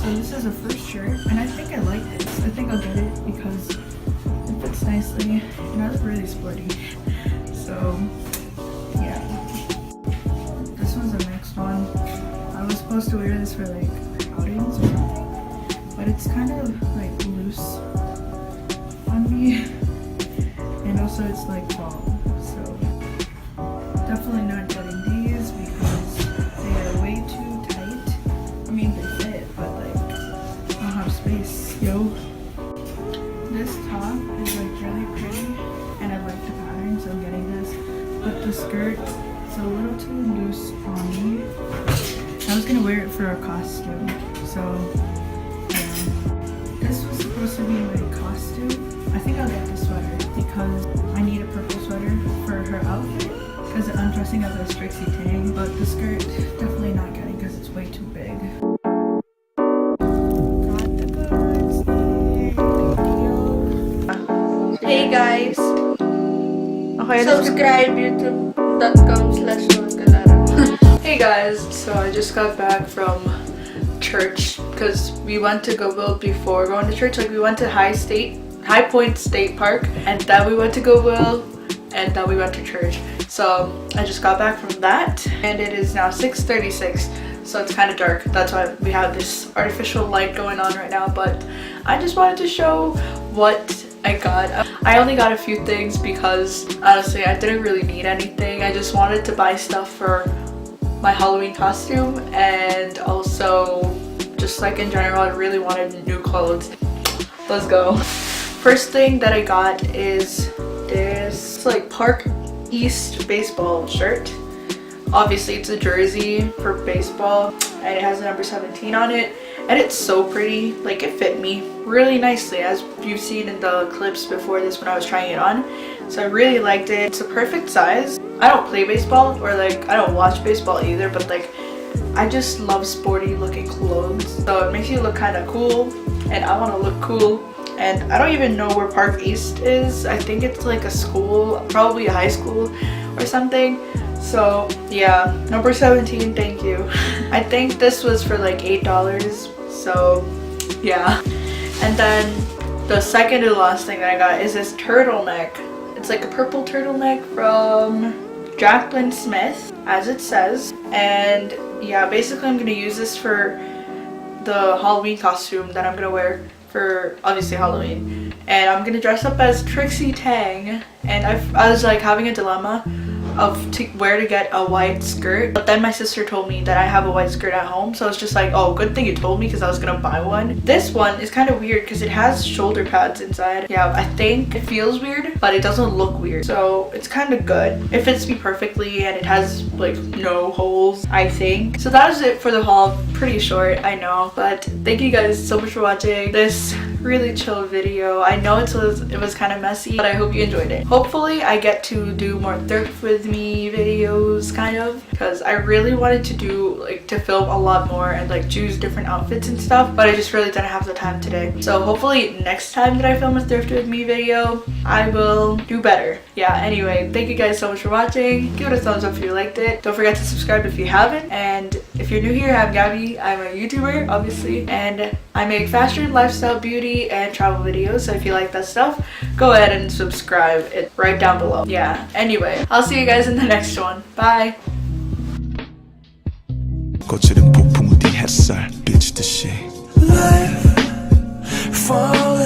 So this is a first shirt, and I think I like this. I think I'll get it because it fits nicely, and I look really sporty. So yeah, this one's the next one. I was supposed to wear this for like outings or something, but it's kind of like loose on me, and also it's like fall, so definitely not getting these because they are way too tight. I mean, they fit, but like I don't have space. Yo, this top is like really pretty, and I like the pattern, so I'm getting this. But the skirt is a little too loose on me. I was gonna wear it for a costume, so yeah. This was supposed to be my costume. I think I'll get the sweater because I need a purple sweater for her outfit because I'm dressing up as Trixie Tang, but the skirt definitely not getting because it's way too big. Hey guys, okay, subscribe youtube.com/Galara. Hey guys, so I just got back from church because we went to Goodwill before going to church. Like we went to High Point State Park, and then we went to Goodwill, and then we went to church. So I just got back from that, and it is now 6:36, so it's kind of dark. That's why we have this artificial light going on right now, but I just wanted to show what I got. I only got a few things because honestly I didn't really need anything. I just wanted to buy stuff for my Halloween costume, and also just like in general I really wanted new clothes. Let's go. First thing that I got is this like Park East baseball shirt. Obviously it's a jersey for baseball, and it has the number 17 on it, and it's so pretty. Like it fit me really nicely, as you've seen in the clips before this when I was trying it on. So I really liked it. It's a perfect size. I don't play baseball, or like I don't watch baseball either, but like I just love sporty looking clothes, so it makes you look kind of cool, and I want to look cool. And I don't even know where Park East is. I think it's like a school, probably a high school or something. So yeah, number 17, thank you. I think this was for like $8, so yeah. And then the second to last thing that I got is this turtleneck. It's like a purple turtleneck from Jacqueline Smith, as it says. And yeah, basically I'm gonna use this for the Halloween costume that I'm gonna wear for obviously Halloween, and I'm gonna dress up as Trixie Tang. And I was like having a dilemma of where to get a white skirt, but then my sister told me that I have a white skirt at home, so it's just like, oh, good thing you told me because I was gonna buy one. This one is kind of weird because it has shoulder pads inside. Yeah, I think it feels weird, but it doesn't look weird, so it's kind of good. It fits me perfectly, and it has like no holes, I think. So that is it for the haul. Pretty short, I know, but thank you guys so much for watching this really chill video. I know it was kind of messy, but I hope you enjoyed it. Hopefully I get to do more thrift with me videos, kind of, because I really wanted to do like to film a lot more and like choose different outfits and stuff, but I just really didn't have the time today. So hopefully next time that I film a thrift with me video I will do better. Yeah, anyway, thank you guys so much for watching. Give it a thumbs up if you liked it. Don't forget to subscribe if you haven't, and if you're new here, I'm Gabby. I'm a YouTuber, obviously, and I make fashion, lifestyle, beauty, and travel videos. So if you like that stuff, go ahead and subscribe. It's right down below. Yeah, anyway, I'll see you guys in the next one. Bye! 거칠은 폭풍 뒤 햇살 비치듯이 Life fall